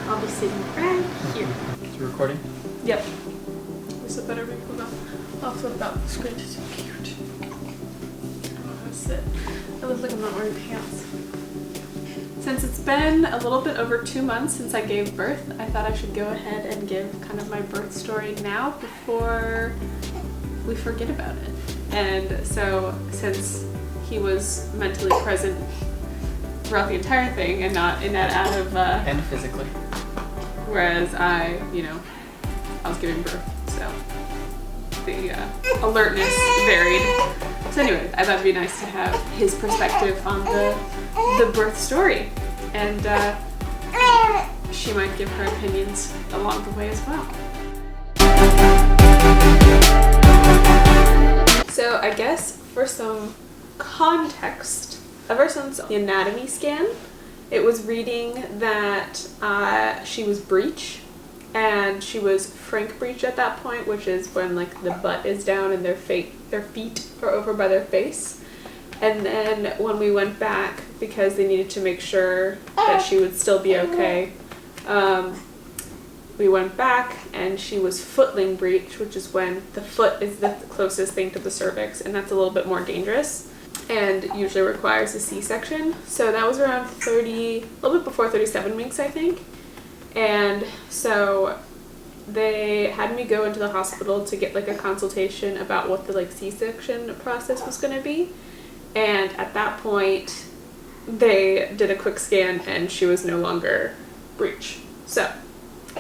I'll be sitting right here. Is it recording? Yep. Is it better? Hold on. I'll flip out the screen. It's so cute. I'll sit. It looks like I'm not wearing pants. Since it's been a little bit over 2 months since I gave birth, I thought I should go ahead and give kind of my birth story now before we forget about it. And so since he was mentally present throughout the entire thing and not in that out of and physically, whereas I was giving birth, so the alertness varied. So anyway, I thought it'd be nice to have his perspective on the birth story, and she might give her opinions along the way as well. So I guess for some context, ever since the anatomy scan, it was reading that she was breech, and she was frank breech at that point, which is when like the butt is down and their feet are over by their face. And then when we went back, because they needed to make sure that she would still be okay, we went back and she was footling breech, which is when the foot is the closest thing to the cervix, and that's a little bit more dangerous and usually requires a C-section. So that was around a little bit before 37 weeks, I think. And so they had me go into the hospital to get like a consultation about what the like C-section process was going to be. And at that point, they did a quick scan and she was no longer breech. So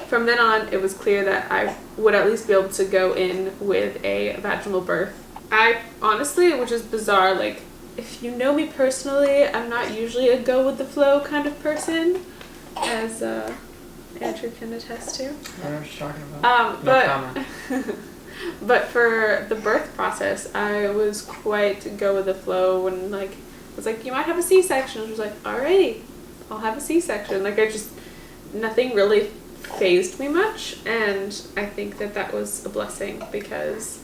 from then on, it was clear that I would at least be able to go in with a vaginal birth. I honestly, which is bizarre, like if you know me personally, I'm not usually a go with the flow kind of person, as Andrew can attest to. I don't know what you're talking about. But No comment. but for the birth process, I was quite go with the flow when like I was like, you might have a C-section. I was like, alrighty, I'll have a C-section. Like nothing really fazed me much, and I think that was a blessing because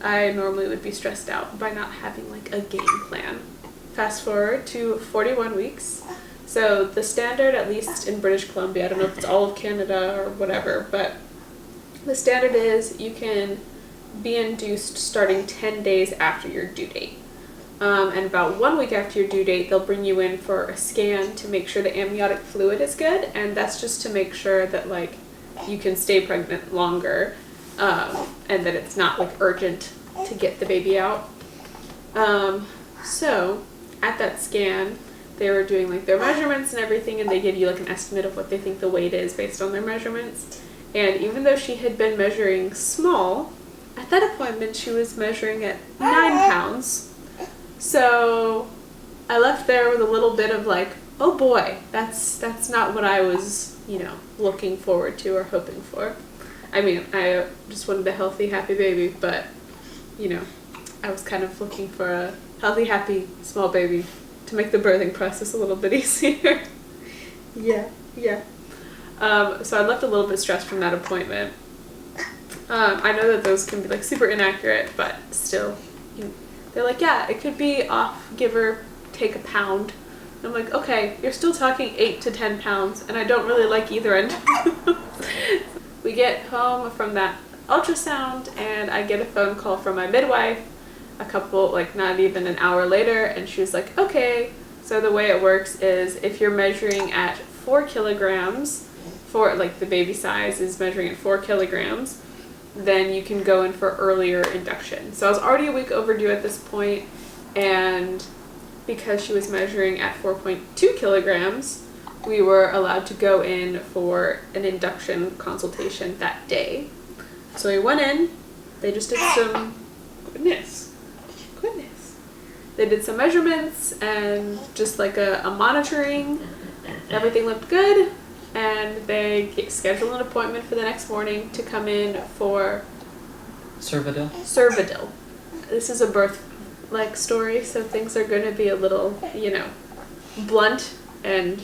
I normally would be stressed out by not having like a game plan. Fast forward to 41 weeks. So the standard, at least in British Columbia, I don't know if it's all of Canada or whatever, but the standard is you can be induced starting 10 days after your due date. And about 1 week after your due date, they'll bring you in for a scan to make sure the amniotic fluid is good, and that's just to make sure that like you can stay pregnant longer, and that it's not like urgent to get the baby out. So at that scan, they were doing like their measurements and everything, and they give you like an estimate of what they think the weight is based on their measurements. And even though she had been measuring small, at that appointment she was measuring at 9 pounds. So I left there with a little bit of like, oh boy, that's not what I was, looking forward to or hoping for. I mean, I just wanted a healthy, happy baby, but, I was kind of looking for a healthy, happy, small baby to make the birthing process a little bit easier. Yeah. So I left a little bit stressed from that appointment. I know that those can be like super inaccurate, but still, they're like, yeah, it could be off, give or take a pound. And I'm like, okay, you're still talking 8 to 10 pounds, and I don't really like either end. We get home from that ultrasound, and I get a phone call from my midwife not even an hour later, and she was like, okay, so the way it works is if you're measuring at 4 kilograms, the baby size is measuring at 4 kilograms, then you can go in for earlier induction. So I was already a week overdue at this point, and because she was measuring at 4.2 kilograms, we were allowed to go in for an induction consultation that day. So we went in, they just did some, goodness. They did some measurements and just like a monitoring. Everything looked good, and they scheduled an appointment for the next morning to come in for Cervidil. This is a birth story, so things are going to be a little, blunt and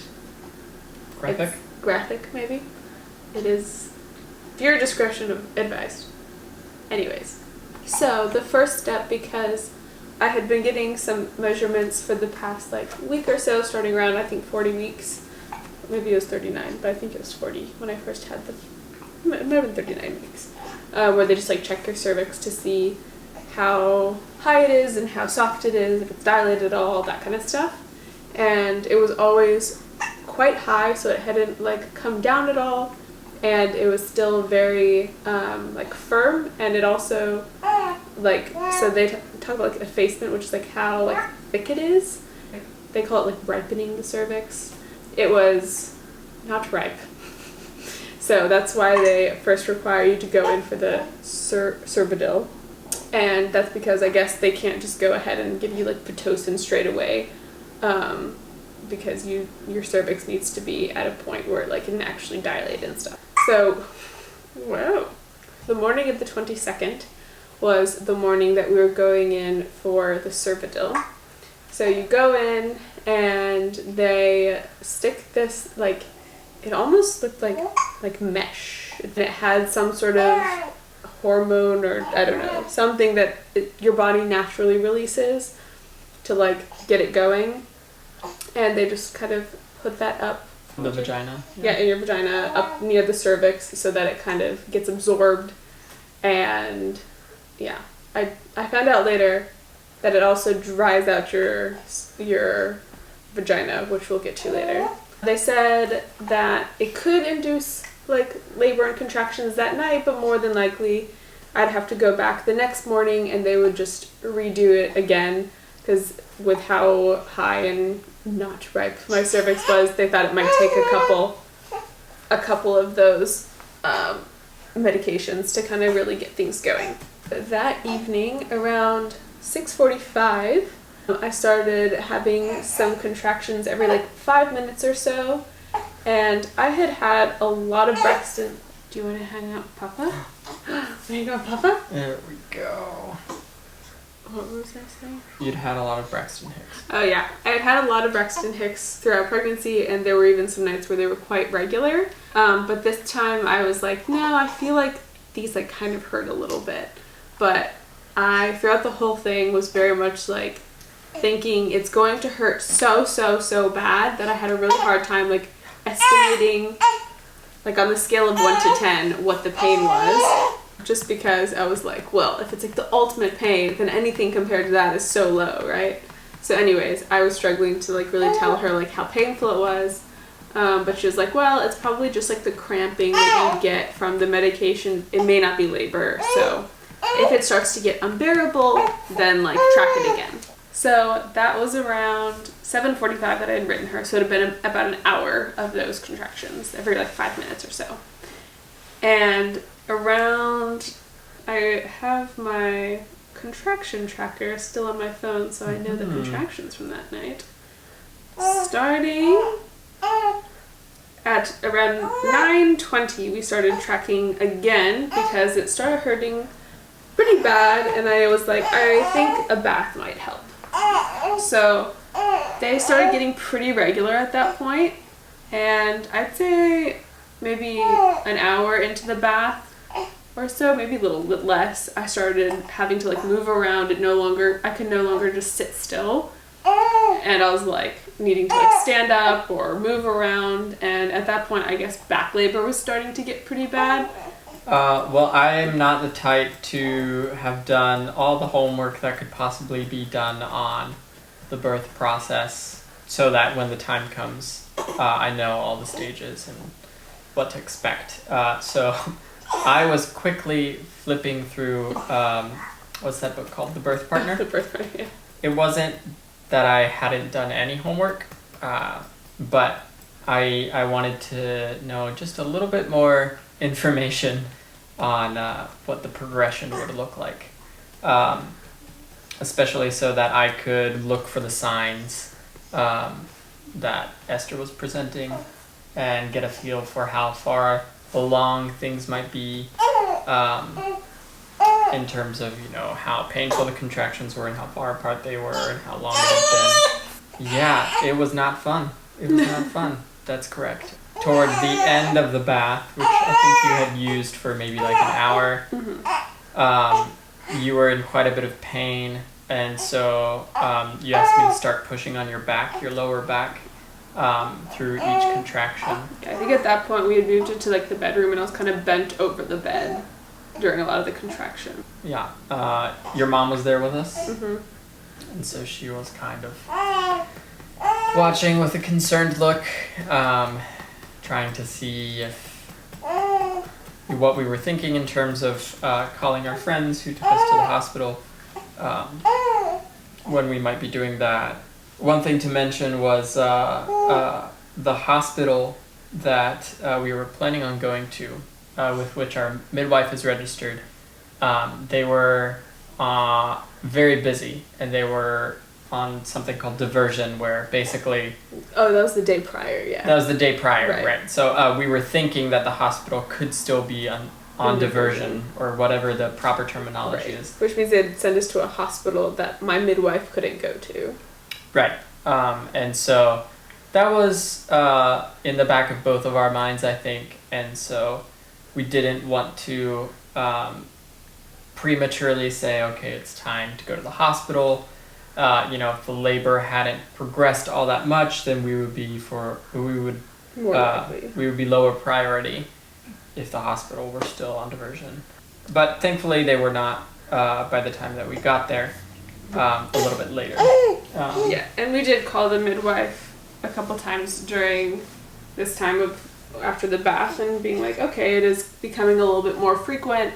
graphic maybe. It is viewer discretion advised. Anyways, so the first step, because I had been getting some measurements for the past week or so, starting around I think 40 weeks, maybe it was 39, but I think it was 40 when I first had the, it might have been 39 weeks, where they just like check your cervix to see how high it is and how soft it is, if it's dilated at all, that kind of stuff. And it was always quite high, so it hadn't like come down at all, and it was still very like firm, and it also like, so they talk about like effacement, which is like how like thick it is. They call it like ripening the cervix. It was not ripe. So that's why they first require you to go in for the Epidural. And that's because I guess they can't just go ahead and give you like Pitocin straight away, because your cervix needs to be at a point where it like can actually dilate and stuff. So, wow. The morning of the 22nd was the morning that we were going in for the Epidural. So you go in and they stick this, like, it almost looked like mesh. And it had some sort of hormone or I don't know, something that your body naturally releases to like get it going. And they just kind of put that up. The vagina? Yeah, in your vagina, up near the cervix so that it kind of gets absorbed. And yeah, I found out later that it also dries out your vagina, which we'll get to later. They said that it could induce like labor and contractions that night, but more than likely I'd have to go back the next morning and they would just redo it again, because with how high and not ripe my cervix was, they thought it might take a couple of those medications to kind of really get things going. That evening around 6:45, I started having some contractions every like 5 minutes or so, and I had a lot of Braxton. Do you want to hang out with Papa? There you go, Papa. There we go. What was I saying? You'd had a lot of Braxton Hicks. Oh yeah, I had a lot of Braxton Hicks throughout pregnancy, and there were even some nights where they were quite regular. But this time I was like, no, I feel like these like kind of hurt a little bit. But I, throughout the whole thing, was very much like thinking it's going to hurt so bad that I had a really hard time like estimating, like on the scale of 1 to 10, what the pain was. Just because I was like, well, if it's like the ultimate pain, then anything compared to that is so low, right? So anyways, I was struggling to like really tell her like how painful it was. But she was like, well, it's probably just like the cramping that you get from the medication. It may not be labor. So if it starts to get unbearable, then like track it again. So that was around 7:45 that I had written her. So it had been about an hour of those contractions every like 5 minutes or so. And around, I have my contraction tracker still on my phone, so I know the contractions from that night. Starting at around 9:20, we started tracking again because it started hurting pretty bad, and I was like, I think a bath might help. So they started getting pretty regular at that point, and I'd say maybe an hour into the bath or so, maybe a little bit less, I started having to like move around. I could no longer just sit still, and I was like needing to like stand up or move around, and at that point I guess back labor was starting to get pretty bad. Well, I am not the type to have done all the homework that could possibly be done on the birth process, so that when the time comes, I know all the stages and what to expect. So I was quickly flipping through, what's that book called? The Birth Partner? The Birth Partner, yeah. It wasn't that I hadn't done any homework, but I wanted to know just a little bit more information on what the progression would look like, especially so that I could look for the signs that Esther was presenting and get a feel for how far along things might be in terms of, you know, how painful the contractions were and how far apart they were and how long it had been. Yeah, it was not fun. It was not fun. That's correct. Toward the end of the bath, which I think you had used for maybe like an hour, you were in quite a bit of pain, and so you asked me to start pushing on your back, your lower back, through each contraction. I think at that point we had moved into like the bedroom, and I was kind of bent over the bed during a lot of the contraction. Yeah. Your mom was there with us, Mm-hmm. and so she was kind of watching with a concerned look, trying to see if what we were thinking in terms of calling our friends who took us to the hospital, when we might be doing that. One thing to mention was the hospital that we were planning on going to, with which our midwife is registered. They were very busy, and they were on something called diversion, where basically... Oh, that was the day prior, yeah. That was the day prior, Right. right. So we were thinking that the hospital could still be on diversion, or whatever the proper terminology is. Which means they'd send us to a hospital that my midwife couldn't go to. Right. And so that was in the back of both of our minds, I think. And so we didn't want to prematurely say, okay, it's time to go to the hospital. If the labor hadn't progressed all that much, then we would be More likely. we would be lower priority if the hospital were still on diversion. But thankfully they were not by the time that we got there, a little bit later. Yeah, and we did call the midwife a couple times during this time after the bath, and being like, okay, it is becoming a little bit more frequent,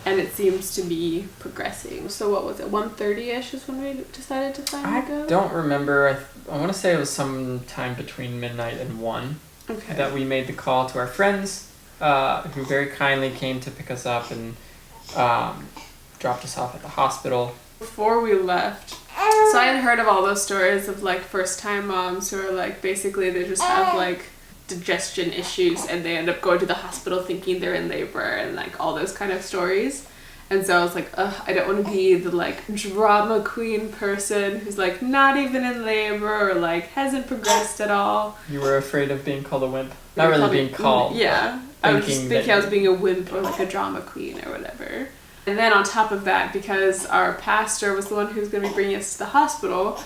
and it seems to be progressing. So what was it, 1:30ish is when we decided to finally go? I don't remember. I want to say it was sometime between midnight and 1 that we made the call to our friends, who very kindly came to pick us up and dropped us off at the hospital. Before we left, so I had heard of all those stories of like first time moms who are like, basically they just have like digestion issues and they end up going to the hospital thinking they're in labor, and like all those kind of stories. And so I was like, ugh, I don't want to be the like drama queen person who's like not even in labor or like hasn't progressed at all. You were afraid of being called a wimp? Not really being called. Yeah. I was just thinking I was being a wimp or like a drama queen or whatever. And then on top of that, because our pastor was the one who was going to be bringing us to the hospital,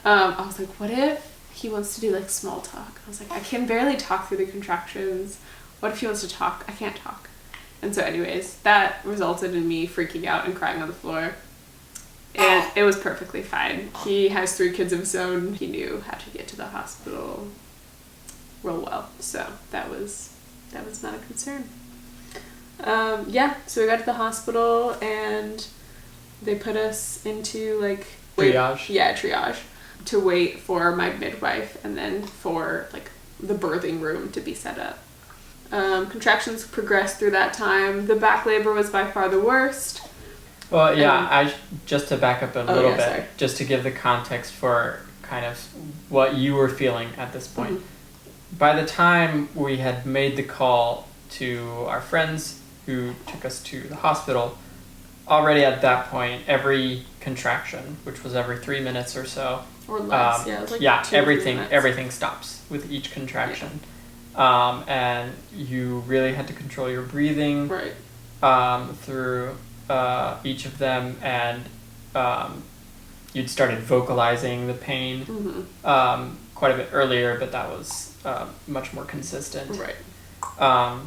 I was like, what if he wants to do like small talk? I was like, I can barely talk through the contractions. What if he wants to talk? I can't talk. And so anyways, that resulted in me freaking out and crying on the floor. And it was perfectly fine. He has 3 kids of his own. He knew how to get to the hospital real well. So that was not a concern. So we got to the hospital and they put us into like triage. Yeah, triage, to wait for my midwife and then for like the birthing room to be set up. Contractions progressed through that time. The back labor was by far the worst. Well, yeah, just to back up a little bit, sorry. just to give the context for kind of what you were feeling at this point. Mm-hmm. By the time we had made the call to our friends who took us to the hospital, already at that point, every contraction, which was every 3 minutes or so, or less, it was like 2 or 3 minutes. Everything stops with each contraction. Yeah. And you really had to control your breathing, right, through each of them, and you'd started vocalizing the pain quite a bit earlier, but that was much more consistent. right.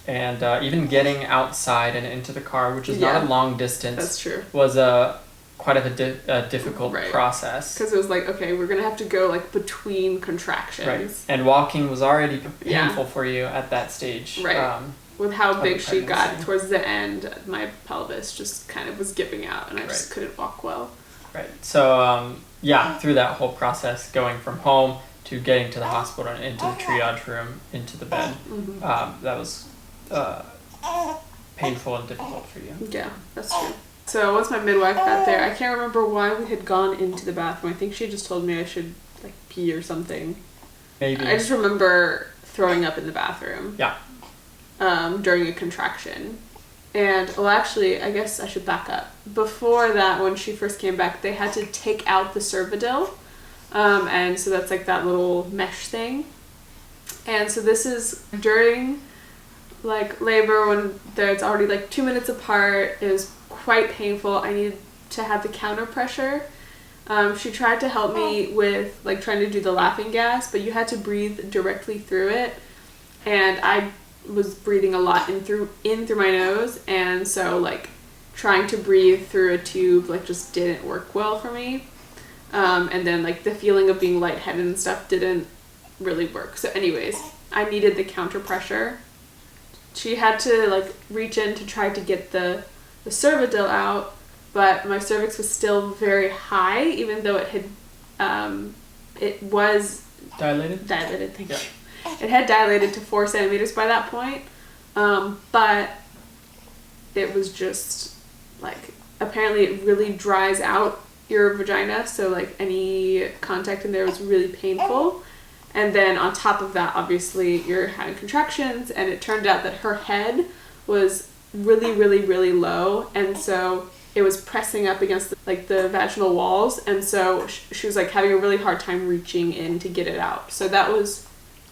And even getting outside and into the car, which is not a long distance, That's true. was quite of a difficult process. Because it was like, okay, we're going to have to go like between contractions. Right. And walking was already painful for you at that stage. Right. With how big she got pregnancy. towards the end, my pelvis just kind of was giving out and I just couldn't walk well. Right. So, through that whole process, going from home to getting to the hospital and into the triage room, into the bed, that was painful and difficult for you. Yeah, that's true. So once my midwife got there, I can't remember why we had gone into the bathroom. I think she just told me I should like pee or something. Maybe. I just remember throwing up in the bathroom. Yeah. During a contraction. And, well, actually, I guess I should back up. Before that, when she first came back, they had to take out the cervidil. And so that's like that little mesh thing. And so this is during like labor when it's already like 2 minutes apart. It was quite painful. I needed to have the counter pressure She tried to help me with like trying to do the laughing gas, but you had to breathe directly through it, and I was breathing a lot in through my nose, and so like trying to breathe through a tube like just didn't work well for me. And then like the feeling of being lightheaded and stuff didn't really work. So anyways, I needed the counter pressure. She had to like reach in to try to get the Cervidil out, but my cervix was still very high, even though it had it was Dilated, thank you. It had dilated to 4 centimeters by that point, but it was just like, apparently it really dries out your vagina, so like any contact in there was really painful. And then on top of that, obviously you're having contractions, and it turned out that her head was really, really, really low, and so it was pressing up against the vaginal walls, and so she was like having a really hard time reaching in to get it out. So that was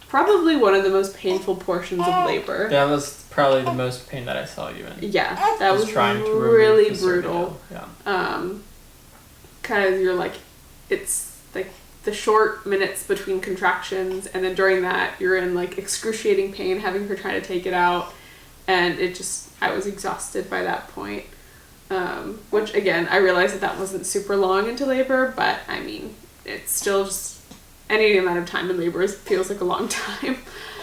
probably one of the most painful portions of labor. That was probably the most pain that I saw you in. Yeah, that was trying to really brutal. Yeah. Because you're like, it's like the short minutes between contractions, and then during that you're in like excruciating pain having her try to take it out, and I was exhausted by that point. Which again, I realized that wasn't super long into labor, but I mean, it's still just any amount of time in labor feels like a long time.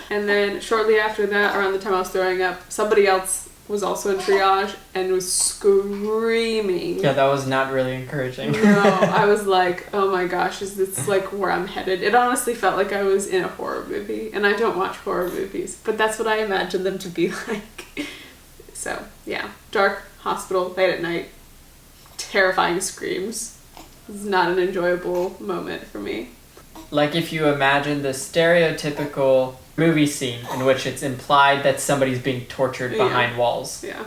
And then shortly after that, around the time I was throwing up, somebody else was also in triage and was screaming. Yeah, that was not really encouraging. No, I was like, oh my gosh, is this like where I'm headed? It honestly felt like I was in a horror movie, and I don't watch horror movies, but that's what I imagined them to be like. So yeah, dark, hospital, late at night, terrifying screams. It's not an enjoyable moment for me. Like if you imagine the stereotypical movie scene in which it's implied that somebody's being tortured behind walls. Yeah.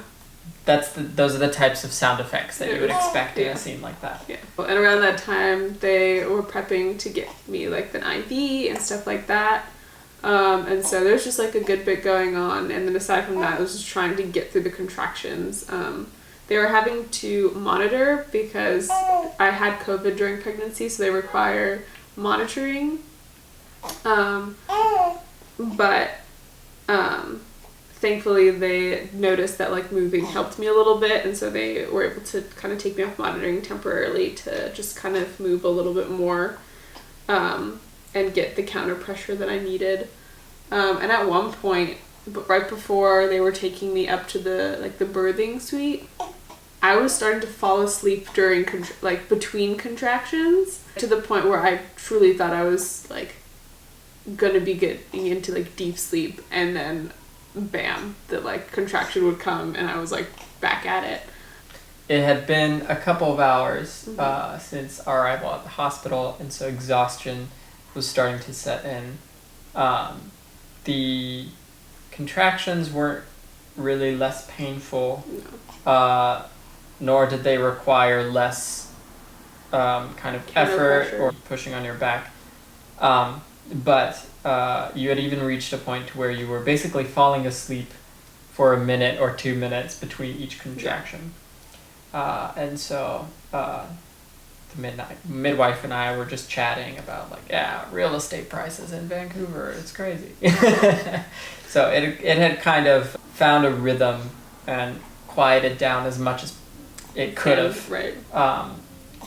Those are the types of sound effects that you would expect in a scene like that. Yeah. And around that time, they were prepping to get me like an IV and stuff like that. And so there's just like a good bit going on. And then aside from that, I was just trying to get through the contractions. They were having to monitor because I had COVID during pregnancy, so they require monitoring. But thankfully they noticed that like moving helped me a little bit, and so they were able to kind of take me off monitoring temporarily to just kind of move a little bit more and get the counter pressure that I needed. And at one point, right before they were taking me up to the birthing suite, I was starting to fall asleep during between contractions, to the point where I truly thought I was like gonna be getting into like deep sleep, and then bam, the like contraction would come and I was like back at it. It had been a couple of hours since our arrival at the hospital, and so exhaustion was starting to set in. The contractions weren't really less painful, nor did they require less kind of effort or pushing on your back. But you had even reached a point to where you were basically falling asleep for a minute or 2 minutes between each contraction. And so the midwife and I were just chatting about like, yeah, real estate prices in Vancouver, it's crazy. So it had kind of found a rhythm and quieted down as much as it could have, right.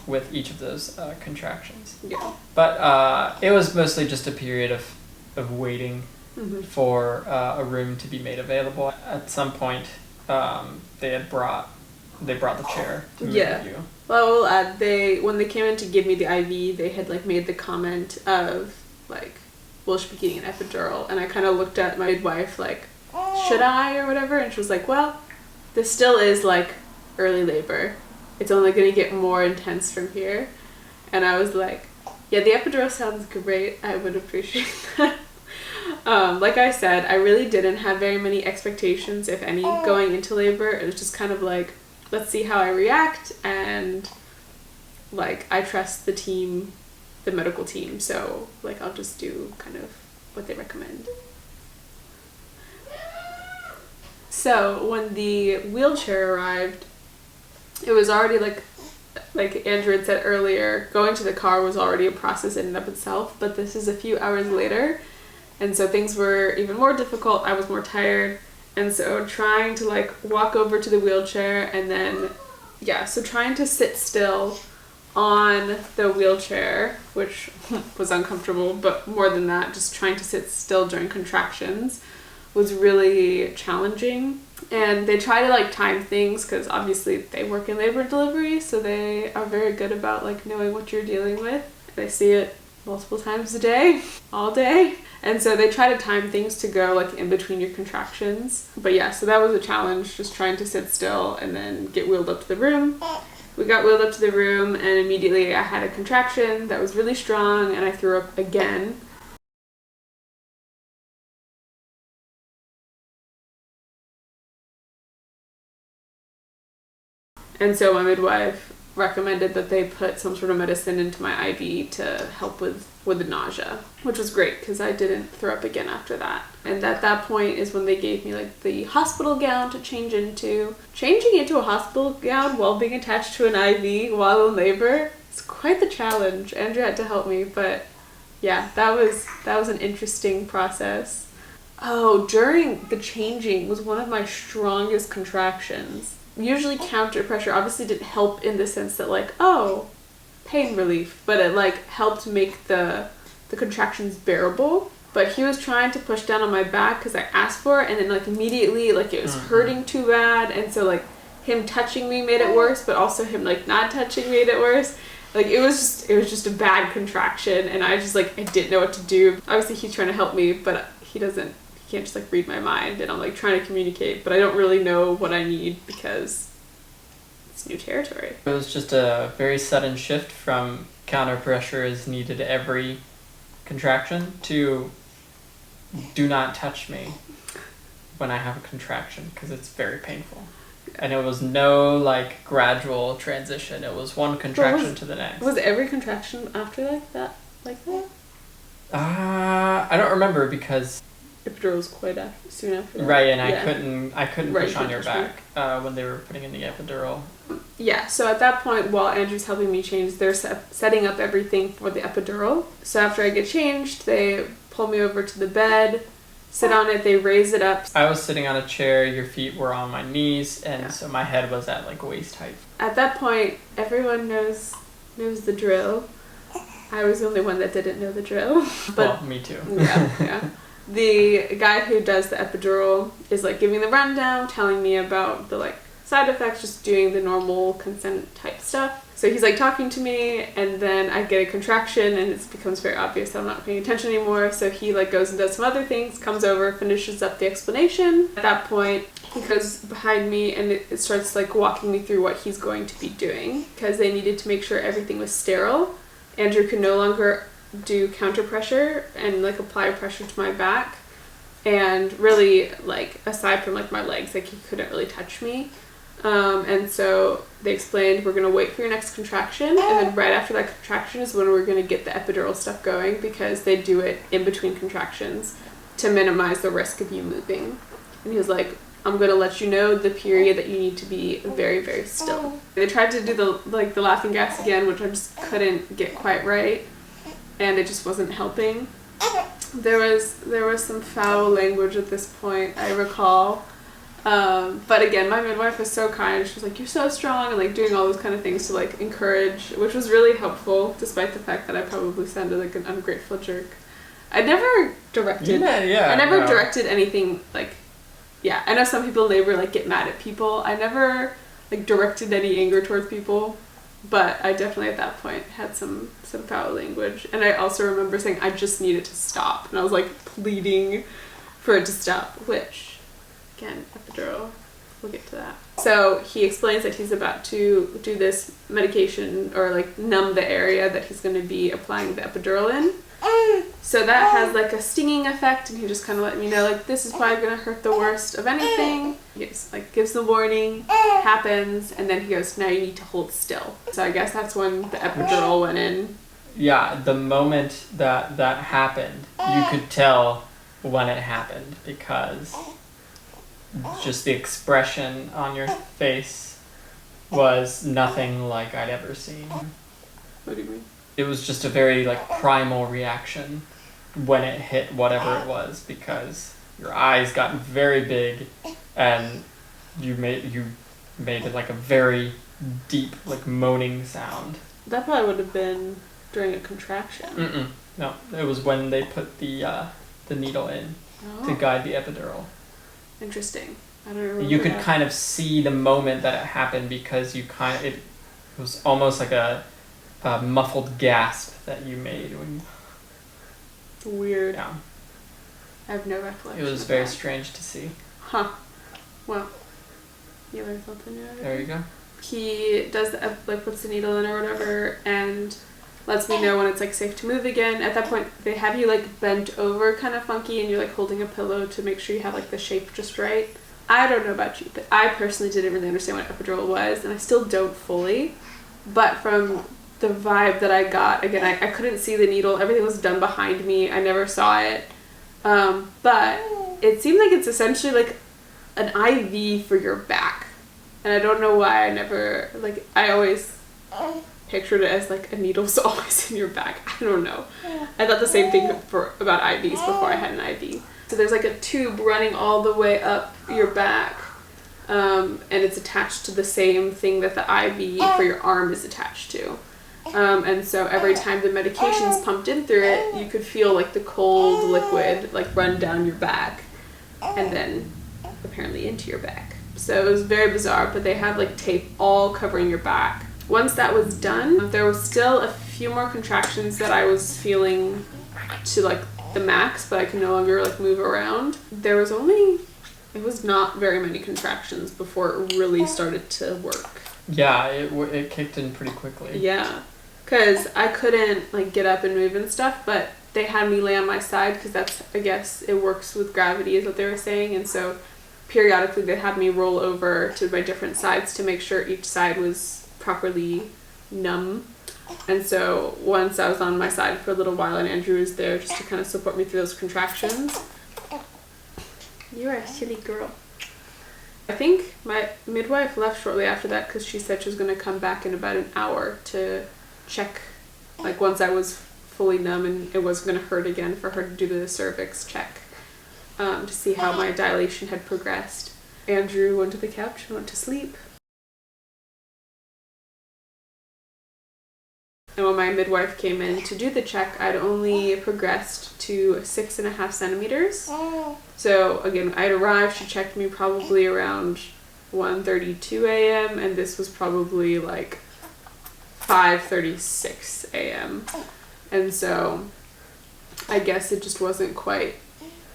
With each of those contractions. Yeah. But it was mostly just a period of waiting for a room to be made available. At some point, they brought the chair to move you. Well, when they came in to give me the IV, they had like made the comment of like, will she be getting an epidural? And I kind of looked at my midwife like, should I or whatever? And she was like, well, this still is like early labor. It's only going to get more intense from here. And I was like, yeah, the epidural sounds great. I would appreciate that. Like I said, I really didn't have very many expectations, if any, going into labor. It was just kind of like, let's see how I react, and like I trust the team, the medical team, so like I'll just do kind of what they recommend. So when the wheelchair arrived, it was already like like Andrew had said earlier, going to the car was already a process in and of itself, but this is a few hours later, and so things were even more difficult. I was more tired, and so trying to like walk over to the wheelchair and then, so trying to sit still on the wheelchair, which was uncomfortable, but more than that, just trying to sit still during contractions was really challenging. And they try to like time things because obviously they work in labor and delivery, so they are very good about like knowing what you're dealing with. They see it multiple times a day, all day. And so they try to time things to go like in between your contractions. But yeah, so that was a challenge, just trying to sit still and then get wheeled up to the room. We got wheeled up to the room and immediately I had a contraction that was really strong and I threw up again. And so my midwife recommended that they put some sort of medicine into my IV to help with the nausea, which was great because I didn't throw up again after that. And at that point is when they gave me like the hospital gown to change into. Changing into a hospital gown while being attached to an IV while in labor is quite the challenge. Andrew had to help me, but yeah, that was an interesting process. Oh, during the changing was one of my strongest contractions. Usually counter pressure obviously didn't help in the sense that like, oh, pain relief, but it like helped make the contractions bearable. But he was trying to push down on my back because I asked for it, and then like immediately like it was hurting too bad, and so like him touching me made it worse, but also him like not touching made it worse. Like it was just a bad contraction, and I just like I didn't know what to do. Obviously he's trying to help me, but he can't just like read my mind, and I'm like trying to communicate, but I don't really know what I need because it's new territory. It was just a very sudden shift from counter pressure is needed every contraction to do not touch me when I have a contraction because it's very painful. And it was no like gradual transition. It was one contraction to the next. Was every contraction after like that? I don't remember because epidural was quite soon after that. Right, and I couldn't push on your back when they were putting in the epidural. Yeah, so at that point, while Andrew's helping me change, they're setting up everything for the epidural. So after I get changed, they pull me over to the bed, sit on it, they raise it up. I was sitting on a chair, your feet were on my knees, and so my head was at like waist height. At that point, everyone knows the drill. I was the only one that didn't know the drill. But, well, me too. Yeah. The guy who does the epidural is like giving the rundown, telling me about the like side effects, just doing the normal consent type stuff. So he's like talking to me, and then I get a contraction and it becomes very obvious that I'm not paying attention anymore. So he like goes and does some other things, comes over, finishes up the explanation. At that point, he goes behind me and it starts like walking me through what he's going to be doing because they needed to make sure everything was sterile. Andrew could no longer do counter pressure and like apply pressure to my back, and really like aside from like my legs, like he couldn't really touch me. And so they explained we're gonna wait for your next contraction, and then right after that contraction is when we're gonna get the epidural stuff going because they do it in between contractions to minimize the risk of you moving. And he was like, I'm gonna let you know the period that you need to be very, very still. They tried to do the laughing gas again, which I just couldn't get quite right, and it just wasn't helping. There was some foul language at this point, I recall. But again, my midwife was so kind. She was like, "You're so strong," and like doing all those kind of things to like encourage, which was really helpful, despite the fact that I probably sounded like an ungrateful jerk. I never directed. I never directed anything like. Yeah, I know some people in labor like get mad at people. I never like directed any anger towards people, but I definitely at that point had some foul language. And I also remember saying I just needed to stop, and I was like pleading for it to stop, which. Again, epidural, we'll get to that. So he explains that he's about to do this medication or like numb the area that he's going to be applying the epidural in. So that has like a stinging effect, and he just kind of let me know like this is probably going to hurt the worst of anything. He just like gives the warning, happens, and then he goes, now you need to hold still. So I guess that's when the epidural went in. Yeah, the moment that happened, you could tell when it happened because just the expression on your face was nothing like I'd ever seen. What do you mean? It was just a very like primal reaction when it hit whatever it was, because your eyes got very big and you made it like a very deep like moaning sound. That probably would have been during a contraction. No, it was when they put the needle in to guide the epidural. Interesting. I don't remember. You could kind of see the moment that it happened, because it was almost like a muffled gasp that you made when. Weird. Yeah. I have no recollection. It was very strange to see. Huh. Well, you learn something new. There you go. He does puts the needle in or whatever, and lets me know when it's like safe to move again. At that point, they have you like bent over kind of funky, and you're like holding a pillow to make sure you have like the shape just right. I don't know about you, but I personally didn't really understand what epidural was, and I still don't fully. But from the vibe that I got, again, I couldn't see the needle. Everything was done behind me. I never saw it. But it seemed like it's essentially like an IV for your back. And I don't know why I always pictured it as like a needle's always in your back. I don't know. I thought the same thing about IVs before I had an IV. So there's like a tube running all the way up your back. And it's attached to the same thing that the IV for your arm is attached to. And so every time the medication's pumped in through it, you could feel like the cold liquid like run down your back and then apparently into your back. So it was very bizarre, but they had like tape all covering your back. Once that was done, there was still a few more contractions that I was feeling to like the max, but I could no longer like move around. It was not very many contractions before it really started to work. Yeah, it kicked in pretty quickly. Yeah, because I couldn't like get up and move and stuff, but they had me lay on my side because that's, I guess, it works with gravity is what they were saying, and so periodically they had me roll over to my different sides to make sure each side was properly numb. And so once I was on my side for a little while and Andrew was there just to kind of support me through those contractions. You're a silly girl. I think my midwife left shortly after that because she said she was going to come back in about an hour to check, like once I was fully numb and it wasn't going to hurt again, for her to do the cervix check to see how my dilation had progressed. Andrew went to the couch and went to sleep. And when my midwife came in to do the check, I'd only progressed to 6.5 centimeters. So again, I'd arrived, she checked me probably around 1:32 a.m. and this was probably like 5:36 a.m. And so I guess it just wasn't quite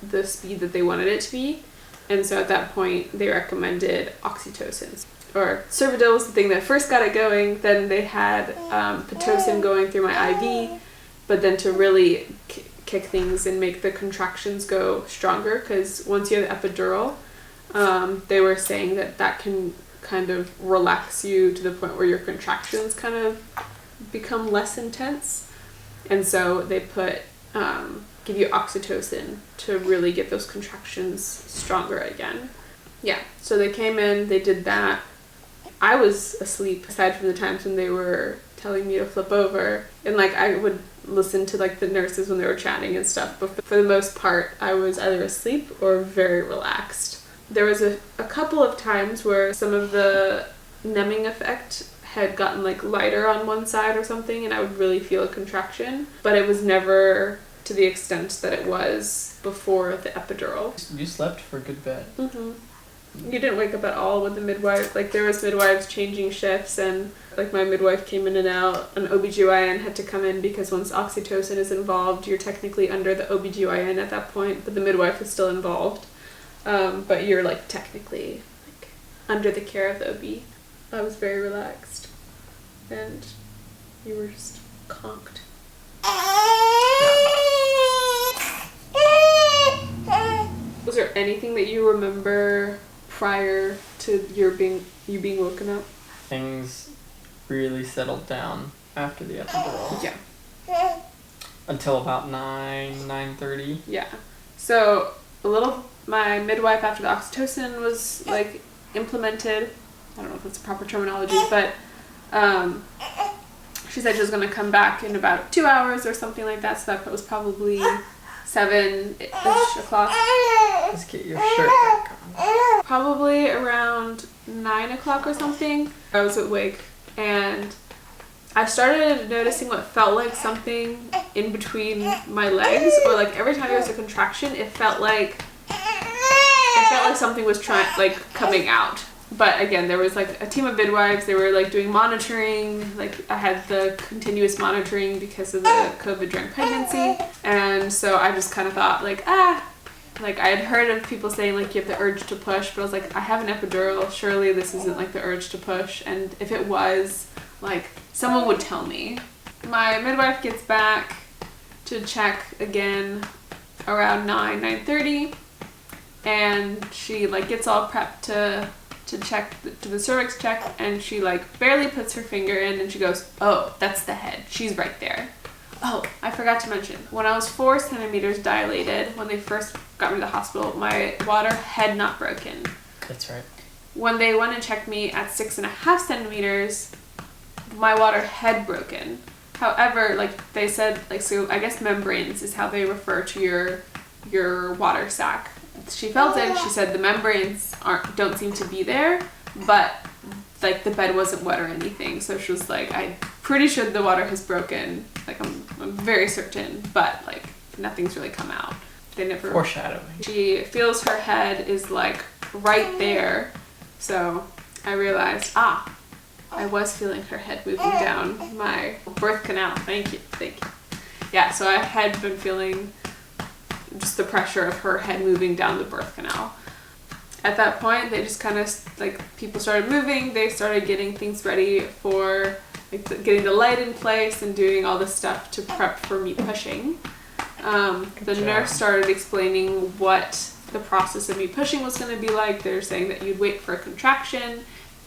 the speed that they wanted it to be. And so at that point, they recommended oxytocin. Or Cervidil was the thing that first got it going. Then they had Pitocin going through my IV. But then to really kick things and make the contractions go stronger, because once you have the epidural, they were saying that can kind of relax you to the point where your contractions kind of become less intense. And so they give you oxytocin to really get those contractions stronger again. Yeah, so they came in, they did that. I was asleep, aside from the times when they were telling me to flip over. And like I would listen to like the nurses when they were chatting and stuff, but for the most part, I was either asleep or very relaxed. There was a couple of times where some of the numbing effect had gotten like lighter on one side or something, and I would really feel a contraction, but it was never to the extent that it was before the epidural. You slept for a good bit. Mm-hmm. You didn't wake up at all with the midwife. Like there was midwives changing shifts, and like my midwife came in and out. An OBGYN had to come in because once oxytocin is involved, you're technically under the OBGYN at that point, but the midwife is still involved. But you're like technically like under the care of the OB. I was very relaxed, and you were just conked. Was there anything that you remember prior to you being woken up? Things really settled down after the epidural. Yeah. Until about 9:30. Yeah. So my midwife after the oxytocin was like implemented, I don't know if that's the proper terminology, but she said she was going to come back in about 2 hours or something like that, so that was probably 7-ish o'clock. Let's get your shirt back on. Probably around 9 o'clock or something. I was awake and I started noticing what felt like something in between my legs, or like every time there was a contraction, it felt like something was coming out. But again, there was like a team of midwives. They were like doing monitoring. Like I had the continuous monitoring because of the COVID during pregnancy, and so I just kind of thought like like I had heard of people saying like you have the urge to push, but I was like, I have an epidural. Surely this isn't like the urge to push. And if it was, like someone would tell me. My midwife gets back to check again around 9:30, and she like gets all prepped to check to the cervix check, and she like barely puts her finger in and she goes, oh, that's the head, she's right there. Oh, I forgot to mention, when I was 4 centimeters dilated, when they first got me to the hospital, my water had not broken. That's right. When they went and checked me at 6.5 centimeters, my water had broken. However, like they said, like, so I guess membranes is how they refer to your water sac. She felt it. She said the membranes don't seem to be there, but like the bed wasn't wet or anything. So she was like, I'm pretty sure the water has broken. Like I'm very certain, but like nothing's really come out. They never. Foreshadowing. She feels her head is like right there. So I realized, I was feeling her head moving down my birth canal. Thank you. Yeah, so I had been feeling just the pressure of her head moving down the birth canal. At that point, they just kind of, like, people started moving. They started getting things ready for, like, getting the light in place and doing all this stuff to prep for me pushing. The nurse started explaining what the process of me pushing was going to be like. They're saying that you'd wait for a contraction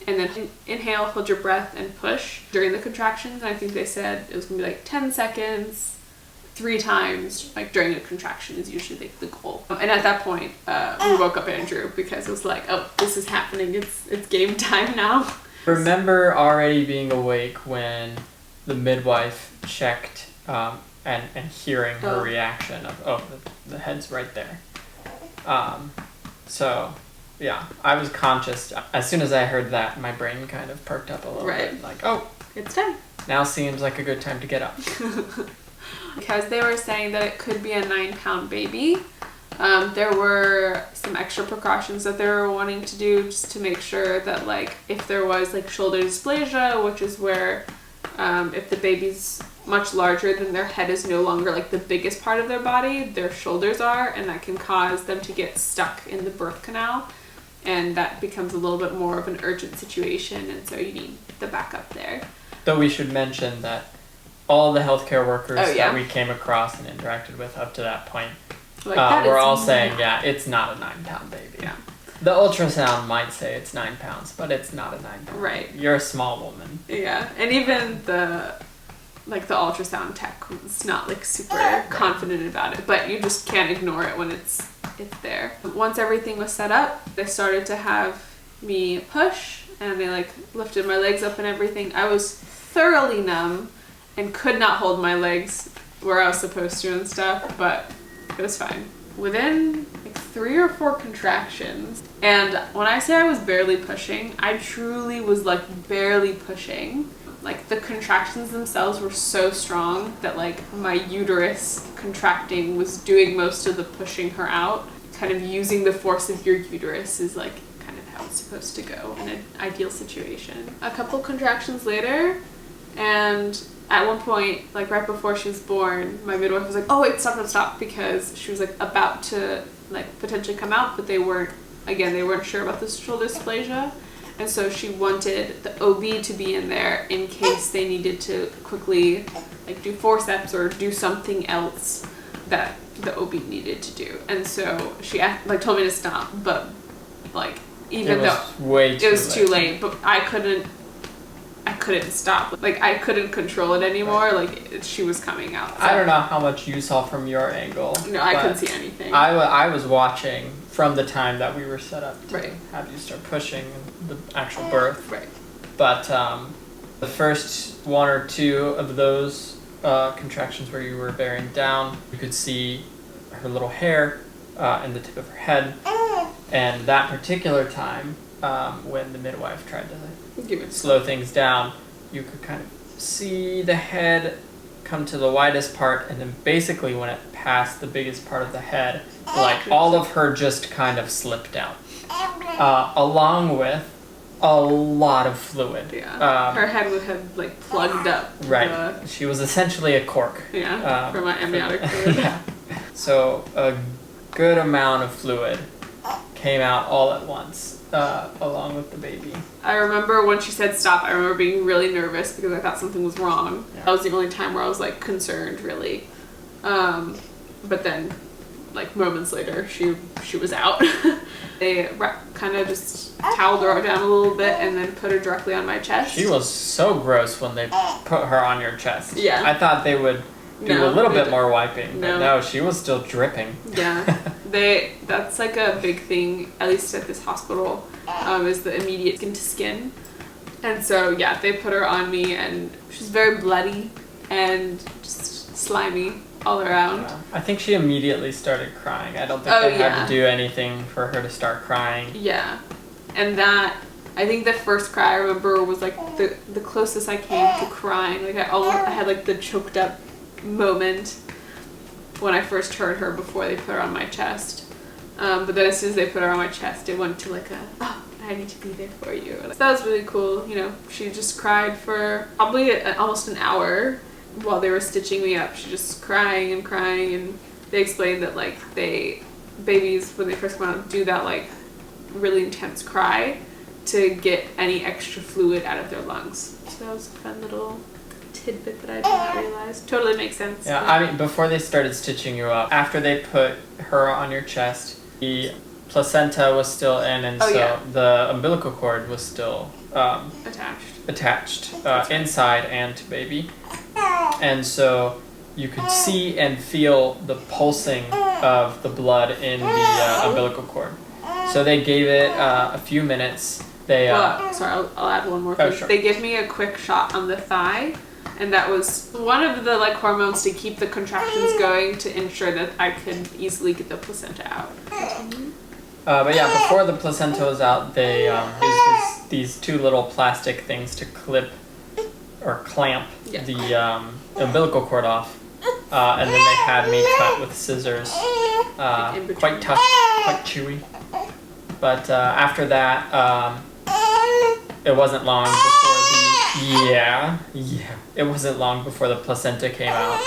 and then inhale, hold your breath, and push during the contractions. And I think they said it was going to be like 10 seconds, 3 times, like during a contraction is usually the goal. And at that point, we woke up Andrew because it was like, oh, this is happening. It's game time now. Remember already being awake when the midwife checked and hearing her reaction of, oh, the head's right there. So, yeah, I was conscious. As soon as I heard that, my brain kind of perked up a little bit. Like, oh, it's time. Now seems like a good time to get up. Because they were saying that it could be a 9-pound baby. There were some extra precautions that they were wanting to do just to make sure that, like, if there was, like, shoulder dysplasia, which is where if the baby's much larger, then their head is no longer, like, the biggest part of their body, their shoulders are, and that can cause them to get stuck in the birth canal. And that becomes a little bit more of an urgent situation, and so you need the backup there. Though we should mention that all the healthcare workers that we came across and interacted with up to that point were all saying, it's not a 9-pound baby. Yeah. The ultrasound might say it's 9 pounds, but it's not a 9-pound. Right. Baby. You're a small woman. Yeah, and even the ultrasound tech was not like super confident about it, but you just can't ignore it when it's there. Once everything was set up, they started to have me push, and they like lifted my legs up and everything. I was thoroughly numb and could not hold my legs where I was supposed to and stuff, but it was fine. Within like 3 or 4 contractions, and when I say I was barely pushing, I truly was like barely pushing. Like the contractions themselves were so strong that like my uterus contracting was doing most of the pushing her out. Kind of using the force of your uterus is like kind of how it's supposed to go in an ideal situation. A couple contractions later, and at one point, like right before she was born, my midwife was like, oh wait, stop, because she was like about to like potentially come out, but they weren't sure about the shoulder dysplasia. And so she wanted the OB to be in there in case they needed to quickly like do forceps or do something else that the OB needed to do. And so she like told me to stop, but like even though it was too late, but I couldn't stop. Like I couldn't control it anymore. Like she was coming out. So. I don't know how much you saw from your angle. No, I couldn't see anything. I was watching from the time that we were set up to Right. have you start pushing the actual birth. Right. But the first one or two of those contractions where you were bearing down, you could see her little hair in the tip of her head. And that particular time, when the midwife tried to slow things down, you could kind of see the head come to the widest part, and then basically when it passed the biggest part of the head, like all of her just kind of slipped out, along with a lot of fluid. Yeah. Her head would have like plugged up. Right. She was essentially a cork. Yeah. For my amniotic fluid. Yeah. So a good amount of fluid came out all at once, along with the baby. I remember when she said stop, I remember being really nervous because I thought something was wrong. Yeah. That was the only time where I was like concerned, really. But then, like moments later, she was out. They kind of just toweled her down a little bit and then put her directly on my chest. She was so gross when they put her on your chest. Yeah. I thought they would do a little bit more wiping, but no, she was still dripping. Yeah. That's like a big thing, at least at this hospital, is the immediate skin to skin. And so, yeah, they put her on me and she's very bloody and just slimy all around. Yeah. I think she immediately started crying. I don't think they had to do anything for her to start crying. Yeah. And I think the first cry I remember was like the closest I came to crying. Like I had like the choked up moment when I first heard her before they put her on my chest. But then as soon as they put her on my chest, it went to like I need to be there for you. So that was really cool. You know, she just cried for probably almost an hour while they were stitching me up. She just crying, and they explained that like babies when they first come out do that like really intense cry to get any extra fluid out of their lungs. So that was a fun little tidbit that I did not realize. Totally makes sense. Yeah, I mean, before they started stitching you up, after they put her on your chest, the placenta was still in, and the umbilical cord was still attached inside and to baby. And so you could see and feel the pulsing of the blood in the umbilical cord. So they gave it a few minutes. Sorry, I'll add one more thing. Sure. They gave me a quick shot on the thigh, and that was one of the like hormones to keep the contractions going to ensure that I could easily get the placenta out. But yeah, before the placenta was out, they used these two little plastic things to clip or clamp the umbilical cord off, and then they had me cut with scissors. Quite tough, quite chewy. But after that, it wasn't long before it wasn't long before the placenta came out.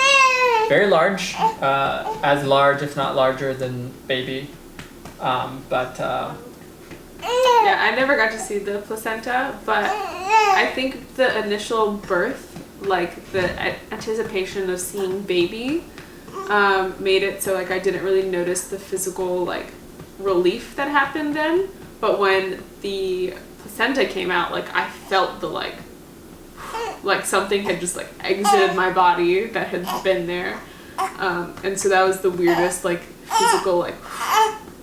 Very large, as large if not larger than baby. I never got to see the placenta, but I think the initial birth, like the anticipation of seeing baby, made it so like I didn't really notice the physical like relief that happened then. But when the placenta came out, like I felt the like something had just like exited my body that had been there, and so that was the weirdest like physical like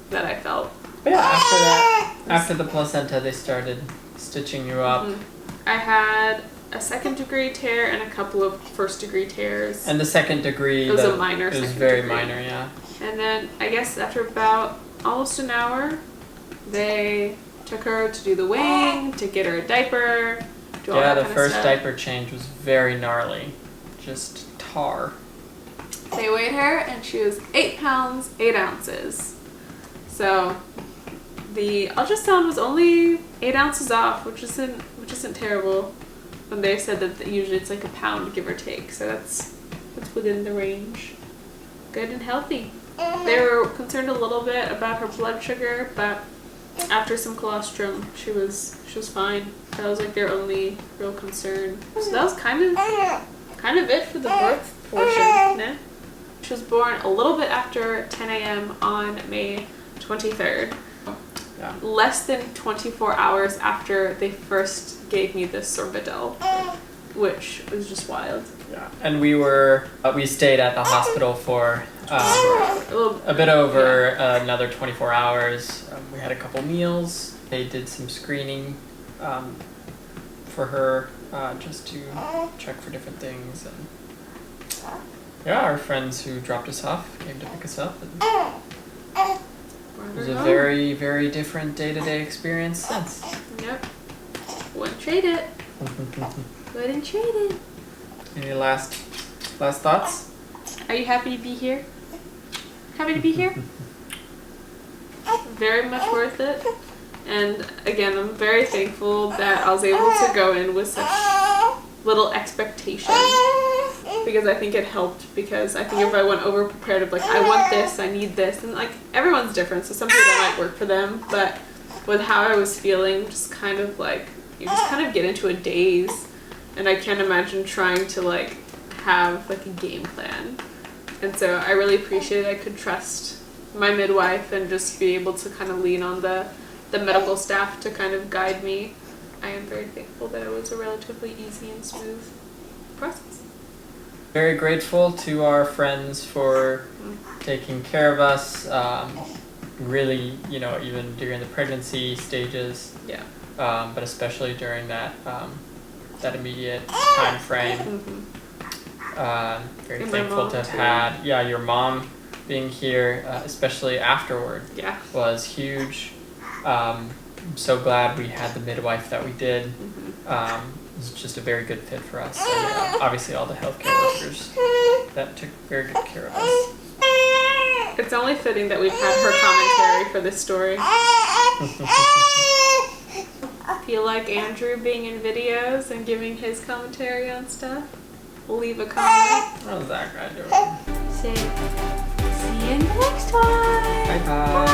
that I felt. But yeah, after the placenta, they started stitching you up. I had a 2nd degree tear and a couple of 1st degree tears. And the 2nd degree, it was a minor. It was very minor, yeah. And then I guess after about almost an hour, they took her to do the weighing, to get her a diaper. The first diaper change was very gnarly, just tar. They weighed her and she was 8 pounds 8 ounces. So the ultrasound was only 8 ounces off, which isn't terrible. When they said that usually it's like a pound, give or take, so that's within the range. Good and healthy. They were concerned a little bit about her blood sugar, but after some colostrum, she was fine. That was like their only real concern. So that was kind of it for the birth portion. Nah. She was born a little bit after 10 a.m. on May 23rd. Yeah. Less than 24 hours after they first gave me the Sorbitol, which was just wild. Yeah, and we stayed at the hospital for a bit over another 24 hours. We had a couple meals. They did some screening for her just to check for different things. And yeah, our friends who dropped us off came to pick us up. And it was a very, very different day-to-day experience since. Yep. Wouldn't trade it. Wouldn't trade it. Any last thoughts? Are you happy to be here? Happy to be here? Very much worth it. And again, I'm very thankful that I was able to go in with such little expectation, because I think it helped, because I think if I went over prepared of like, I want this, I need this, and like everyone's different, so some people that might work for them, but with how I was feeling, just kind of like, you just kind of get into a daze, and I can't imagine trying to like have like a game plan. And so I really appreciated I could trust my midwife and just be able to kind of lean on the medical staff to kind of guide me. I am very thankful that it was a relatively easy and smooth process. Very grateful to our friends for taking care of us, really, even during the pregnancy stages. Yeah. But especially during that immediate time frame. Very and thankful to have had your mom being here, especially afterward. Yeah. Was huge. I'm so glad we had the midwife that we did. It was just a very good fit for us. And, obviously all the healthcare workers that took very good care of us. It's only fitting that we've had her commentary for this story. Feel like Andrew being in videos and giving his commentary on stuff? Leave a comment. How's that guy doing? Say, see you in the next one. Bye bye.